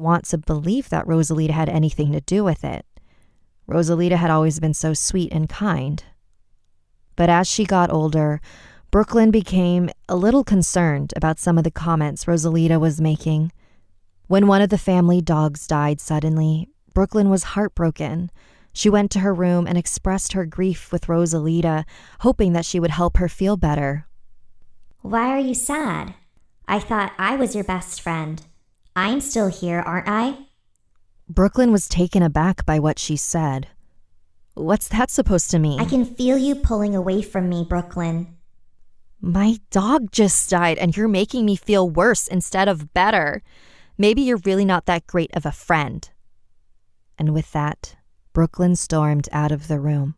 want to believe that Rosalita had anything to do with it. Rosalita had always been so sweet and kind. But as she got older, Brooklyn became a little concerned about some of the comments Rosalita was making. When one of the family dogs died suddenly, Brooklyn was heartbroken. She went to her room and expressed her grief with Rosalita, hoping that she would help her feel better. Why are you sad? I thought I was your best friend. I'm still here, aren't I? Brooklyn was taken aback by what she said. What's that supposed to mean? I can feel you pulling away from me, Brooklyn. My dog just died and you're making me feel worse instead of better. Maybe you're really not that great of a friend. And with that, Brooklyn stormed out of the room.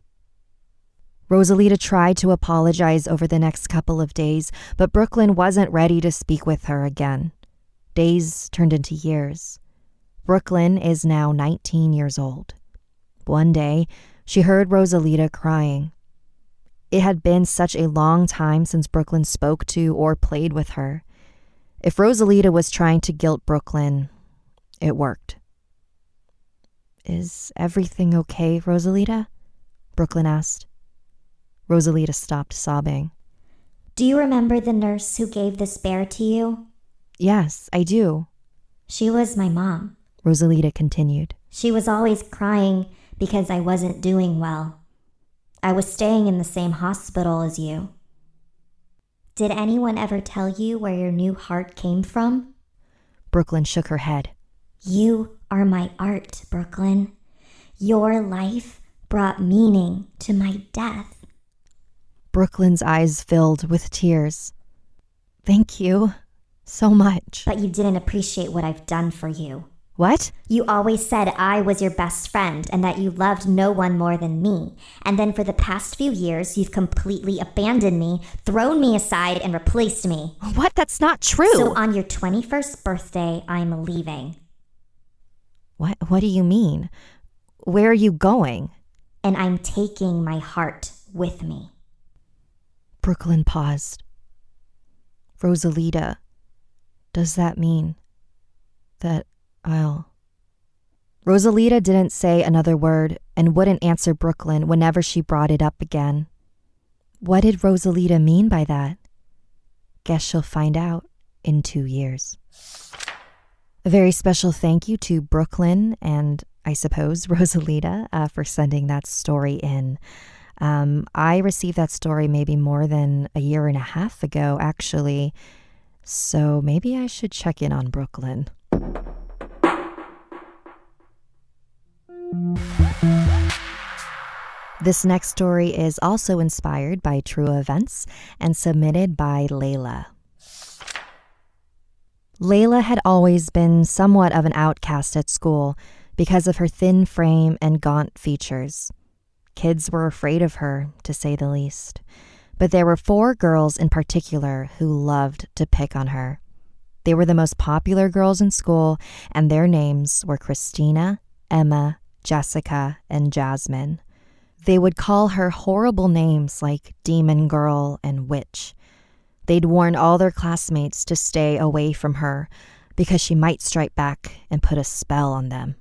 Rosalita tried to apologize over the next couple of days, but Brooklyn wasn't ready to speak with her again. Days turned into years. Brooklyn is now 19 years old. One day, she heard Rosalita crying. It had been such a long time since Brooklyn spoke to or played with her. If Rosalita was trying to guilt Brooklyn, it worked. Is everything okay, Rosalita? Brooklyn asked. Rosalita stopped sobbing. Do you remember the nurse who gave this bear to you? Yes, I do. She was my mom. Rosalita continued. She was always crying because I wasn't doing well. I was staying in the same hospital as you. Did anyone ever tell you where your new heart came from? Brooklyn shook her head. You are my art, Brooklyn. Your life brought meaning to my death. Brooklyn's eyes filled with tears. Thank you so much. But you didn't appreciate what I've done for you. What? You always said I was your best friend and that you loved no one more than me. And then for the past few years, you've completely abandoned me, thrown me aside, and replaced me. What? That's not true. So on your 21st birthday, I'm leaving. What do you mean? Where are you going? And I'm taking my heart with me. Brooklyn paused. Rosalita, does that mean that Rosalita didn't say another word and wouldn't answer Brooklyn whenever she brought it up again. What did Rosalita mean by that? Guess she'll find out in 2 years. A very special thank you to Brooklyn and, I suppose, Rosalita for sending that story in. I received that story maybe more than a year and a half ago, actually, so maybe I should check in on Brooklyn. This next story is also inspired by true events and submitted by Layla. Layla had always been somewhat of an outcast at school because of her thin frame and gaunt features. Kids were afraid of her, to say the least. But there were 4 girls in particular who loved to pick on her. They were the most popular girls in school, and their names were Christina, Emma, Jessica, and Jasmine. They would call her horrible names like Demon Girl and Witch. They'd warn all their classmates to stay away from her because she might strike back and put a spell on them.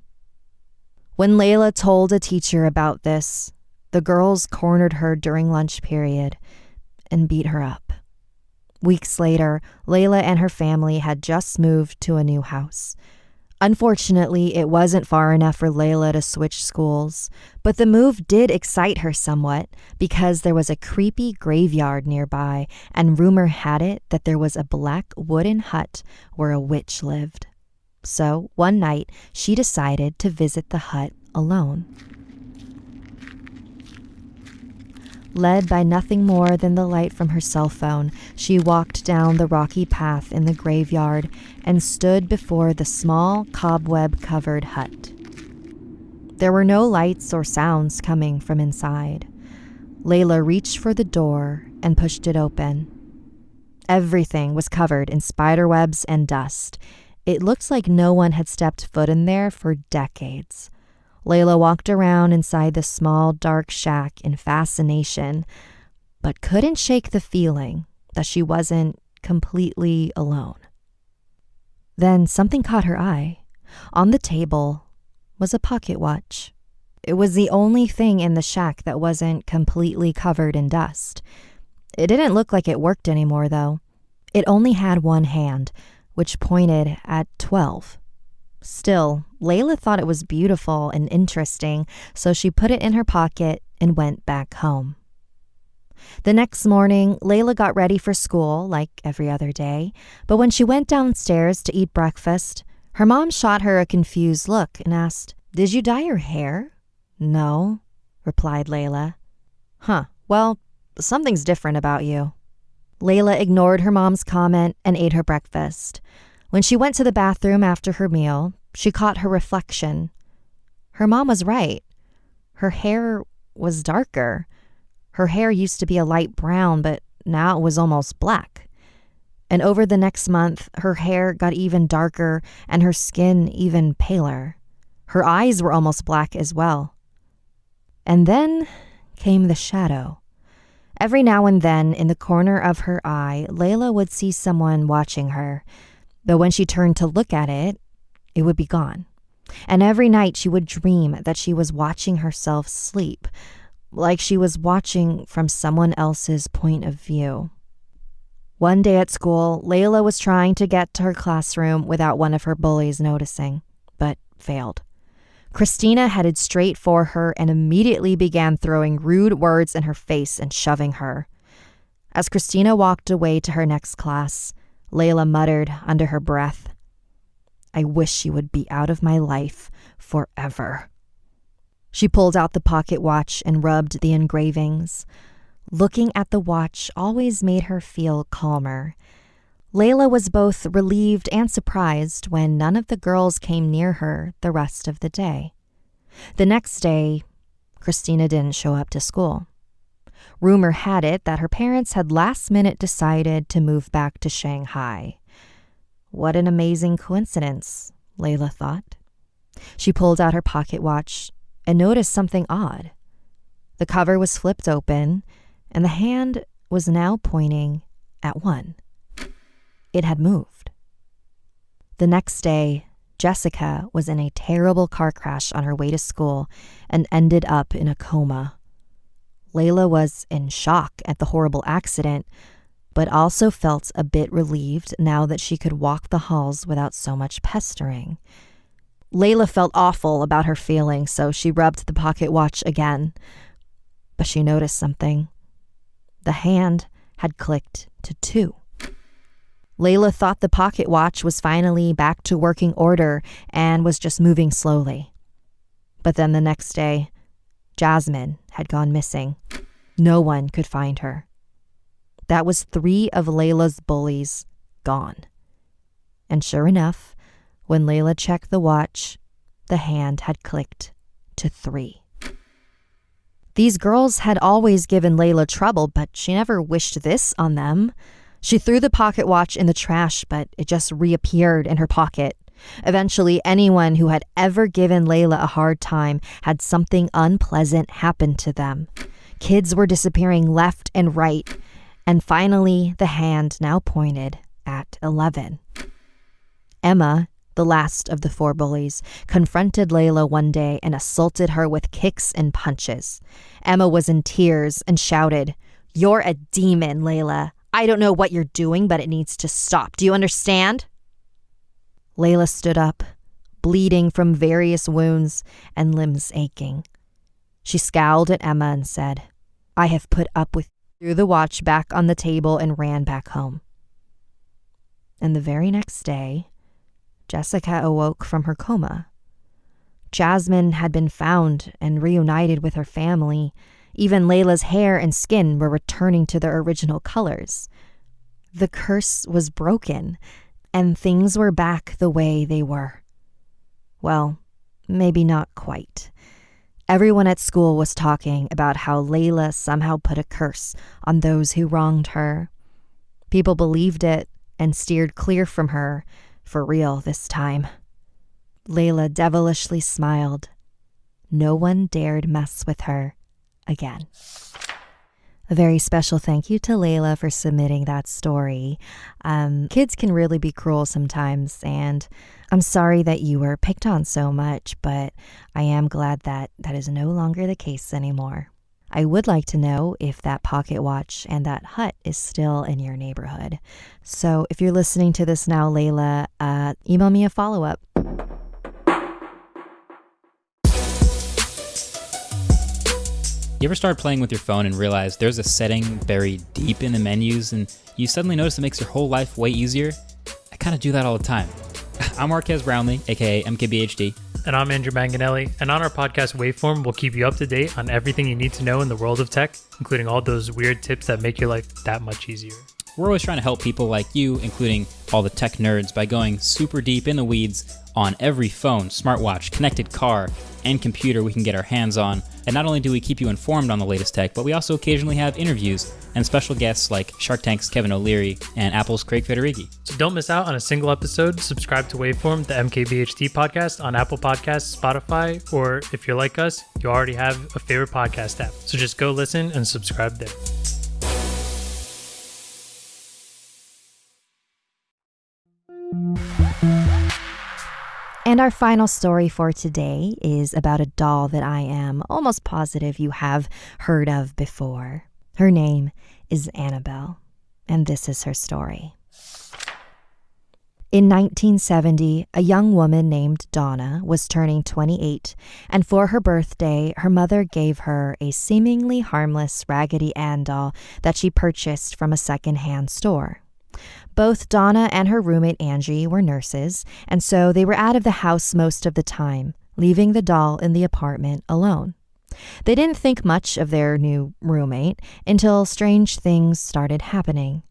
When Layla told a teacher about this, the girls cornered her during lunch period and beat her up. Weeks later, Layla and her family had just moved to a new house. Unfortunately, it wasn't far enough for Layla to switch schools, but the move did excite her somewhat because there was a creepy graveyard nearby, and rumor had it that there was a black wooden hut where a witch lived. So, one night, she decided to visit the hut alone. Led by nothing more than the light from her cell phone, she walked down the rocky path in the graveyard and stood before the small, cobweb-covered hut. There were no lights or sounds coming from inside. Layla reached for the door and pushed it open. Everything was covered in spiderwebs and dust. It looked like no one had stepped foot in there for decades. Layla walked around inside the small, dark shack in fascination, but couldn't shake the feeling that she wasn't completely alone. Then something caught her eye. On the table was a pocket watch. It was the only thing in the shack that wasn't completely covered in dust. It didn't look like it worked anymore, though. It only had one hand, which pointed at 12. Still, Layla thought it was beautiful and interesting, so she put it in her pocket and went back home. The next morning, Layla got ready for school like every other day, but when she went downstairs to eat breakfast, her mom shot her a confused look and asked, "Did you dye your hair?" "No," replied Layla. "Huh, well, something's different about you." Layla ignored her mom's comment and ate her breakfast. When she went to the bathroom after her meal, she caught her reflection. Her mom was right. Her hair was darker. Her hair used to be a light brown, but now it was almost black. And over the next month, her hair got even darker and her skin even paler. Her eyes were almost black as well. And then came the shadow. Every now and then, in the corner of her eye, Layla would see someone watching her. But when she turned to look at it, it would be gone. And every night she would dream that she was watching herself sleep, like she was watching from someone else's point of view. One day at school, Layla was trying to get to her classroom without one of her bullies noticing, but failed. Christina headed straight for her and immediately began throwing rude words in her face and shoving her. As Christina walked away to her next class, Layla muttered under her breath, "I wish you would be out of my life forever." She pulled out the pocket watch and rubbed the engravings. Looking at the watch always made her feel calmer. Layla was both relieved and surprised when none of the girls came near her the rest of the day. The next day, Christina didn't show up to school. Rumor had it that her parents had last minute decided to move back to Shanghai. What an amazing coincidence, Layla thought. She pulled out her pocket watch and noticed something odd. The cover was flipped open, and the hand was now pointing at 1. It had moved. The next day, Jessica was in a terrible car crash on her way to school and ended up in a coma. Layla was in shock at the horrible accident, but also felt a bit relieved now that she could walk the halls without so much pestering. Layla felt awful about her feelings, so she rubbed the pocket watch again. But she noticed something. The hand had clicked to 2. Layla thought the pocket watch was finally back to working order and was just moving slowly. But then the next day, Jasmine had gone missing. No one could find her. That was 3 of Layla's bullies gone. And sure enough, when Layla checked the watch, the hand had clicked to 3. These girls had always given Layla trouble, but she never wished this on them. She threw the pocket watch in the trash, but it just reappeared in her pocket. Eventually, anyone who had ever given Layla a hard time had something unpleasant happen to them. Kids were disappearing left and right, and finally, the hand now pointed at 11. Emma, the last of the 4 bullies, confronted Layla one day and assaulted her with kicks and punches. Emma was in tears and shouted, "You're a demon, Layla. I don't know what you're doing, but it needs to stop. Do you understand?" Layla stood up, bleeding from various wounds and limbs aching. She scowled at Emma and said, "I have put up with you." Threw the watch back on the table and ran back home. And the very next day, Jessica awoke from her coma. Jasmine had been found and reunited with her family. Even Layla's hair and skin were returning to their original colors. The curse was broken, and things were back the way they were. Well, maybe not quite. Everyone at school was talking about how Layla somehow put a curse on those who wronged her. People believed it and steered clear from her, for real this time. Layla devilishly smiled. No one dared mess with her again. A very special thank you to Layla for submitting that story. Kids can really be cruel sometimes, and I'm sorry that you were picked on so much, but I am glad that that is no longer the case anymore. I would like to know if that pocket watch and that hut is still in your neighborhood. So if you're listening to this now, Layla, email me a follow-up. You ever start playing with your phone and realize there's a setting buried deep in the menus and you suddenly notice it makes your whole life way easier? I kind of do that all the time. I'm Marquez Brownlee, aka MKBHD. And I'm Andrew Manganelli, and on our podcast Waveform, we'll keep you up to date on everything you need to know in the world of tech, including all those weird tips that make your life that much easier. We're always trying to help people like you, including all the tech nerds, by going super deep in the weeds on every phone, smartwatch, connected car, and computer we can get our hands on. And not only do we keep you informed on the latest tech, but we also occasionally have interviews and special guests like Shark Tank's Kevin O'Leary and Apple's Craig Federighi. So don't miss out on a single episode. Subscribe to Waveform, the MKBHD podcast, on Apple Podcasts, Spotify, or if you're like us, you already have a favorite podcast app. So just go listen and subscribe there. And our final story for today is about a doll that I am almost positive you have heard of before. Her name is Annabelle, and this is her story. In 1970, a young woman named Donna was turning 28, and for her birthday, her mother gave her a seemingly harmless Raggedy Ann doll that she purchased from a secondhand store. Both Donna and her roommate Angie were nurses, and so they were out of the house most of the time, leaving the doll in the apartment alone. They didn't think much of their new roommate until strange things started happening.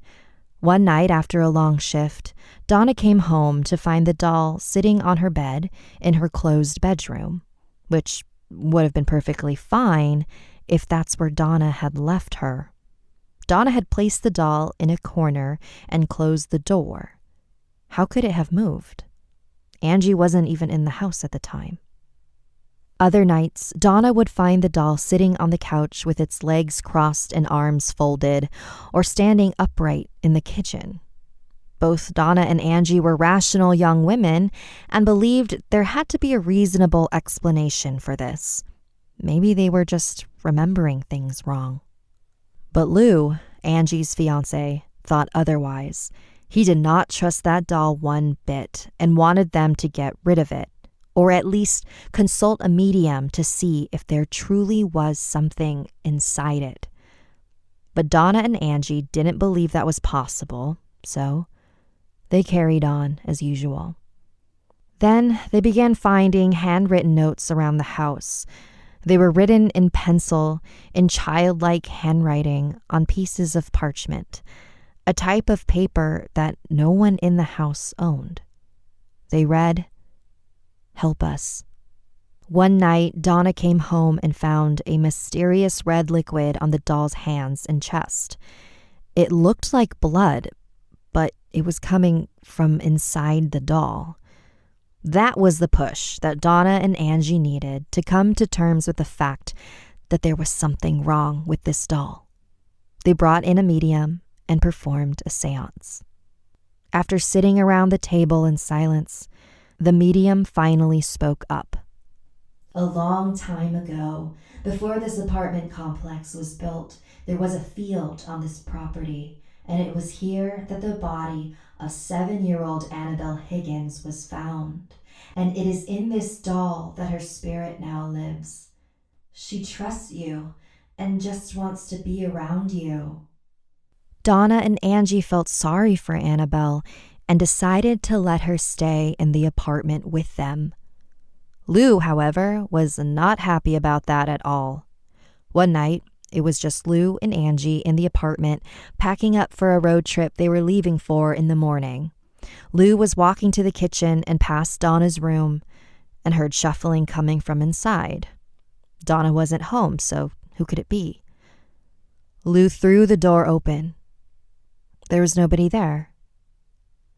One night after a long shift, Donna came home to find the doll sitting on her bed in her closed bedroom, which would have been perfectly fine if that's where Donna had left her. Donna had placed the doll in a corner and closed the door. How could it have moved? Angie wasn't even in the house at the time. Other nights, Donna would find the doll sitting on the couch with its legs crossed and arms folded, or standing upright in the kitchen. Both Donna and Angie were rational young women and believed there had to be a reasonable explanation for this. Maybe they were just remembering things wrong. But Lou, Angie's fiancé, thought otherwise. He did not trust that doll one bit and wanted them to get rid of it, or at least consult a medium to see if there truly was something inside it. But Donna and Angie didn't believe that was possible, so they carried on as usual. Then they began finding handwritten notes around the house. They were written in pencil, in childlike handwriting, on pieces of parchment, a type of paper that no one in the house owned. They read, "Help us." One night, Donna came home and found a mysterious red liquid on the doll's hands and chest. It looked like blood, but it was coming from inside the doll. That was the push that Donna and Angie needed to come to terms with the fact that there was something wrong with this doll. They brought in a medium and performed a seance. After sitting around the table in silence, the medium finally spoke up. A long time ago, before this apartment complex was built, there was a field on this property, and it was here that the body of 7-year-old Annabelle Higgins was found, and it is in this doll that her spirit now lives. She trusts you and just wants to be around you. Donna and Angie felt sorry for Annabelle and decided to let her stay in the apartment with them. Lou, however, was not happy about that at all. One night, it was just Lou and Angie in the apartment, packing up for a road trip they were leaving for in the morning. Lou was walking to the kitchen and past Donna's room and heard shuffling coming from inside. Donna wasn't home, so who could it be? Lou threw the door open. There was nobody there.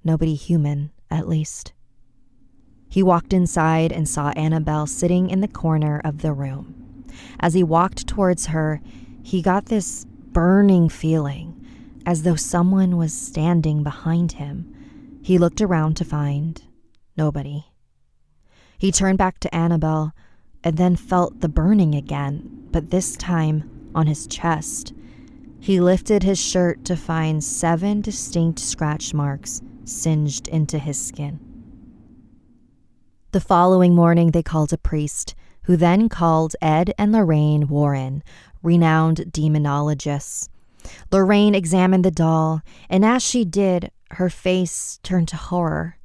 Nobody human, at least. He walked inside and saw Annabelle sitting in the corner of the room. As he walked towards her, he got this burning feeling, as though someone was standing behind him. He looked around to find nobody. He turned back to Annabelle and then felt the burning again, but this time on his chest. He lifted his shirt to find 7 distinct scratch marks singed into his skin. The following morning, they called a priest, who then called Ed and Lorraine Warren, renowned demonologists. Lorraine examined the doll, and as she did, her face turned to horror.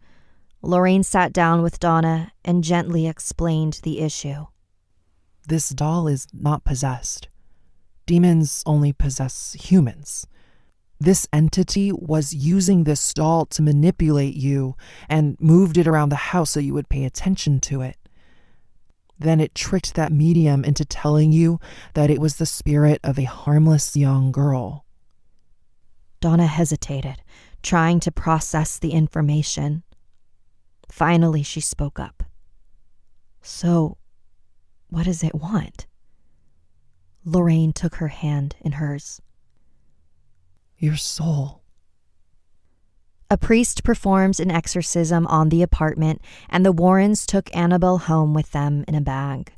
Lorraine sat down with Donna and gently explained the issue. This doll is not possessed. Demons only possess humans. This entity was using this doll to manipulate you and moved it around the house so you would pay attention to it. Then it tricked that medium into telling you that it was the spirit of a harmless young girl. Donna hesitated, trying to process the information. Finally, she spoke up. So, what does it want? Lorraine took her hand in hers. Your soul. A priest performed an exorcism on the apartment, and the Warrens took Annabelle home with them in a bag.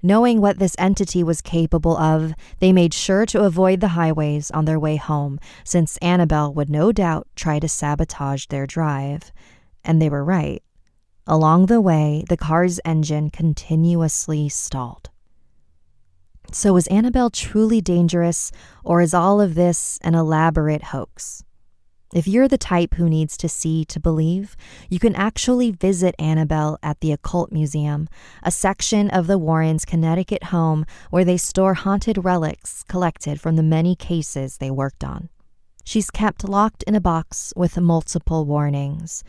Knowing what this entity was capable of, they made sure to avoid the highways on their way home, since Annabelle would no doubt try to sabotage their drive. And they were right. Along the way, the car's engine continuously stalled. So was Annabelle truly dangerous, or is all of this an elaborate hoax? If you're the type who needs to see to believe, you can actually visit Annabelle at the Occult Museum, a section of the Warrens' Connecticut home where they store haunted relics collected from the many cases they worked on. She's kept locked in a box with multiple warnings.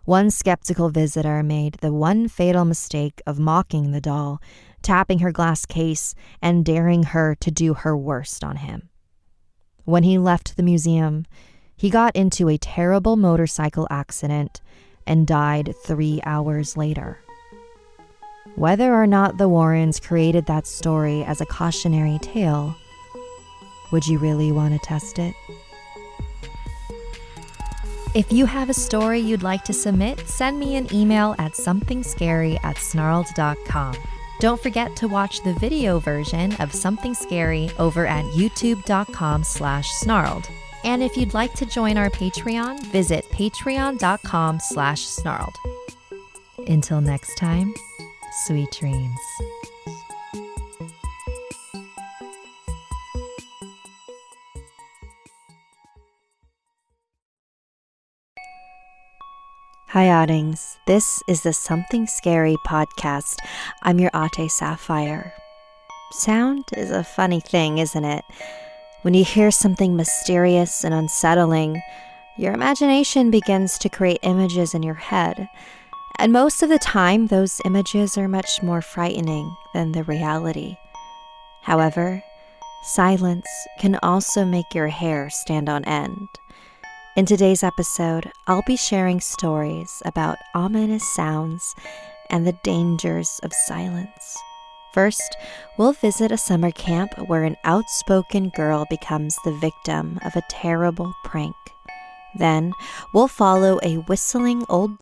One skeptical visitor made the one fatal mistake of mocking the doll, tapping her glass case and daring her to do her worst on him. When he left the museum, he got into a terrible motorcycle accident and died 3 hours later. Whether or not the Warrens created that story as a cautionary tale, would you really want to test it? If you have a story you'd like to submit, send me an email at somethingscary@snarled.com. Don't forget to watch the video version of Something Scary over at youtube.com/snarled. And if you'd like to join our Patreon, visit patreon.com/snarled. Until next time, sweet dreams. Hi, Oddings. This is the Something Scary podcast. I'm your Ate Sapphire. Sound is a funny thing, isn't it? When you hear something mysterious and unsettling, your imagination begins to create images in your head. And most of the time, those images are much more frightening than the reality. However, silence can also make your hair stand on end. In today's episode, I'll be sharing stories about ominous sounds and the dangers of silence. First, we'll visit a summer camp where an outspoken girl becomes the victim of a terrible prank. Then, we'll follow a whistling old